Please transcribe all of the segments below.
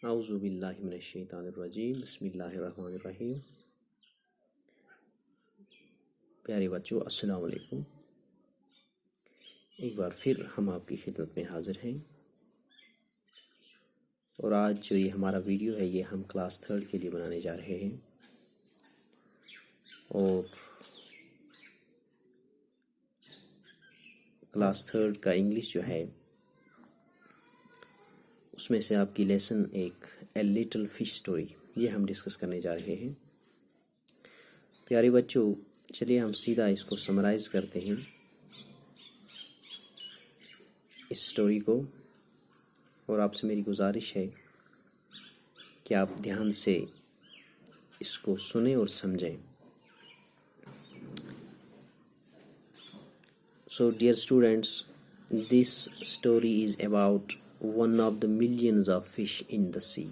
اعوذ باللہ من الشیطان الرجیم، بسم اللہ الرحمن الرحیم۔ پیارے بچوں، السلام علیکم۔ ایک بار پھر ہم آپ کی خدمت میں حاضر ہیں، اور آج جو یہ ہمارا ویڈیو ہے یہ ہم کلاس 3 کے لیے بنانے جا رہے ہیں، اور کلاس 3 کا انگلش جو ہے اس میں سے آپ کی لیسن ایک اے لٹل فش سٹوری یہ ہم ڈسکس کرنے جا رہے ہیں۔ پیارے بچوں، چلیے ہم سیدھا اس کو سمرائز کرتے ہیں اس سٹوری کو، اور آپ سے میری گزارش ہے کہ آپ دھیان سے اس کو سنیں اور سمجھیں۔ So dear students, this story is about one of the millions of fish in the sea.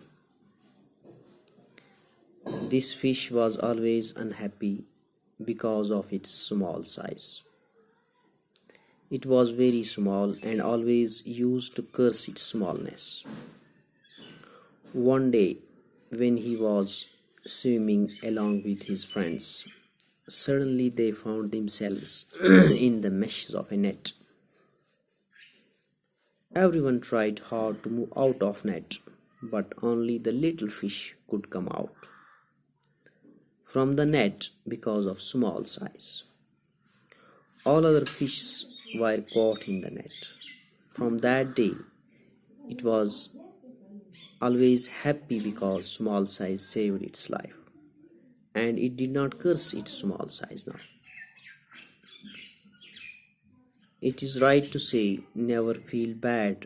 This fish was always unhappy because of its small size. It was very small and always used to curse its smallness. One day, when he was swimming along with his friends, suddenly they found themselves in the meshes of a net. Everyone tried hard to move out of net, but only the little fish could come out from the net because of small size. All other fish were caught in the net. From that day, it was always happy because small size saved its life, and it did not curse its small size now. It is right to say, never feel bad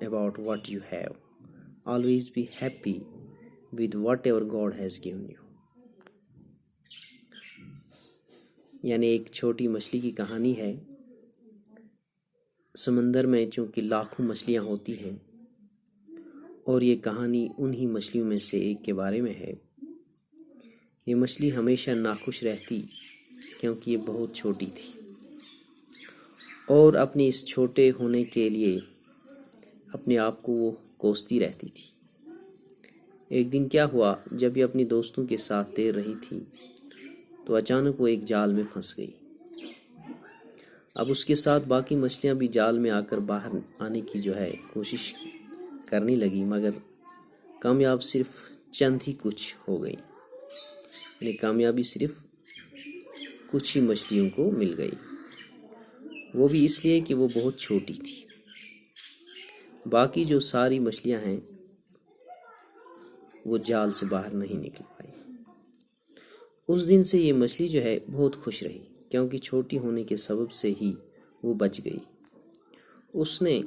about what you have. Always be happy with whatever God has given you. یعنی ایک چھوٹی مچھلی کی کہانی ہے۔ سمندر میں چونکہ لاکھوں مچھلیاں ہوتی ہیں، اور یہ کہانی انہی مچھلیوں میں سے ایک کے بارے میں ہے۔ یہ مچھلی ہمیشہ ناخوش رہتی کیونکہ یہ بہت چھوٹی تھی، اور اپنی اس چھوٹے ہونے کے لیے اپنے آپ کو وہ کوستی رہتی تھی۔ ایک دن کیا ہوا، جب یہ اپنی دوستوں کے ساتھ تیر رہی تھی تو اچانک وہ ایک جال میں پھنس گئی۔ اب اس کے ساتھ باقی مچھلیاں بھی جال میں آ کر باہر آنے کی کوشش کرنے لگی، مگر کامیاب صرف چند ہی کچھ ہو گئی، یعنی کامیابی صرف کچھ ہی مچھلیوں کو مل گئی، وہ بھی اس لیے کہ وہ بہت چھوٹی تھی۔ باقی جو ساری مچھلیاں ہیں وہ جال سے باہر نہیں نکل پائی۔ اس دن سے یہ مچھلی بہت خوش رہی، کیونکہ چھوٹی ہونے کے سبب سے ہی وہ بچ گئی۔ اس نے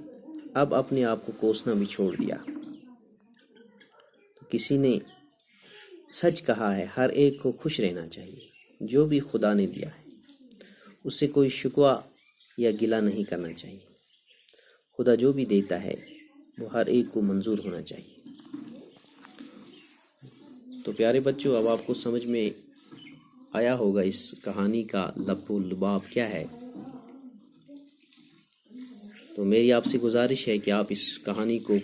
اب اپنے آپ کو کوسنا بھی چھوڑ دیا۔ تو کسی نے سچ کہا ہے، ہر ایک کو خوش رہنا چاہیے۔ جو بھی خدا نے دیا ہے اس سے کوئی شکوہ یا گلہ نہیں کرنا چاہیے۔ خدا جو بھی دیتا ہے وہ ہر ایک کو منظور ہونا چاہیے۔ تو پیارے بچوں، اب آپ کو سمجھ میں آیا ہوگا اس کہانی کا لب و لباب کیا ہے۔ تو میری آپ سے گزارش ہے کہ آپ اس کہانی کو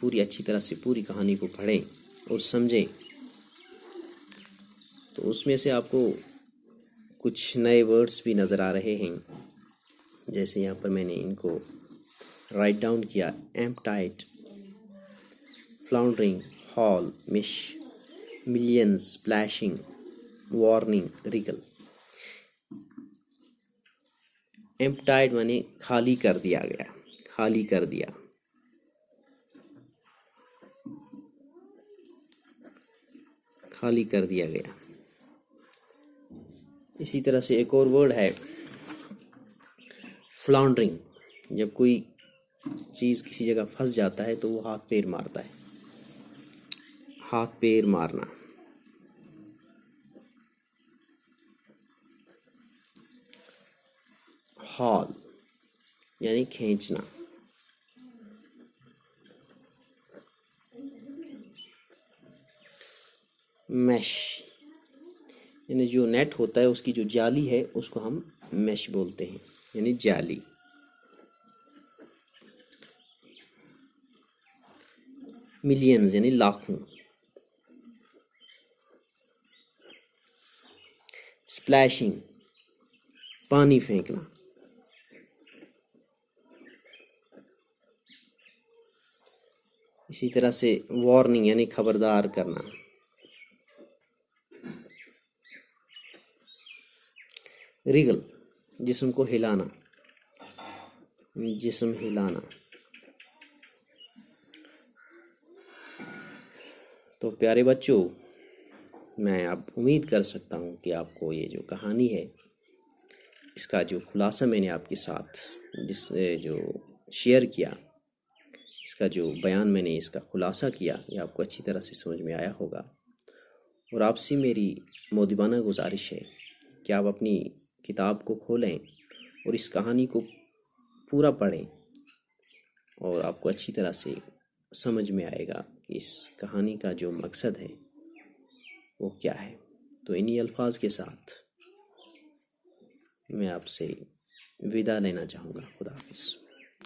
پوری اچھی طرح سے پوری کہانی کو پڑھیں اور سمجھیں۔ تو اس میں سے آپ کو کچھ نئے ورڈز بھی نظر آ رہے ہیں، جیسے یہاں پر میں نے ان کو رائٹ ڈاؤن کیا: ایمپٹائٹ، فلاؤنڈرنگ، ہال، مش، ملینز، سپلیشنگ، وارننگ، ریگل۔ ایمپٹائٹ مانے خالی کر دیا گیا، خالی کر دیا۔ خالی کر دیا گیا۔ اسی طرح سے ایک اور ورڈ ہے فلاؤنڈرنگ۔ جب کوئی چیز کسی جگہ پھنس جاتا ہے تو وہ ہاتھ پیر مارتا ہے، ہاتھ پیر مارنا۔ ہال یعنی کھینچنا۔ میش یعنی جو نیٹ ہوتا ہے، اس کی جو جالی ہے اس کو ہم میش بولتے ہیں، یعنی جالی۔ ملینز یعنی لاکھوں. اسپلیشنگ پانی پھینکنا. اسی طرح سے وارننگ یعنی خبردار کرنا. ریگل جسم کو ہلانا، جسم ہلانا. تو پیارے بچوں، میں اب امید کر سکتا ہوں کہ آپ کو یہ جو کہانی ہے اس کا جو خلاصہ میں نے آپ کے ساتھ جو شیئر کیا، اس کا جو بیان میں نے اس کا خلاصہ کیا، یہ آپ کو اچھی طرح سے سمجھ میں آیا ہوگا. اور آپ سے میری مؤدبانہ گزارش ہے کہ آپ اپنی کتاب کو کھولیں اور اس کہانی کو پورا پڑھیں، اور آپ کو اچھی طرح سے سمجھ میں آئے گا کہ اس کہانی کا جو مقصد ہے وہ کیا ہے. تو انہی الفاظ کے ساتھ میں آپ سے وداع لینا چاہوں گا. خدا حافظ.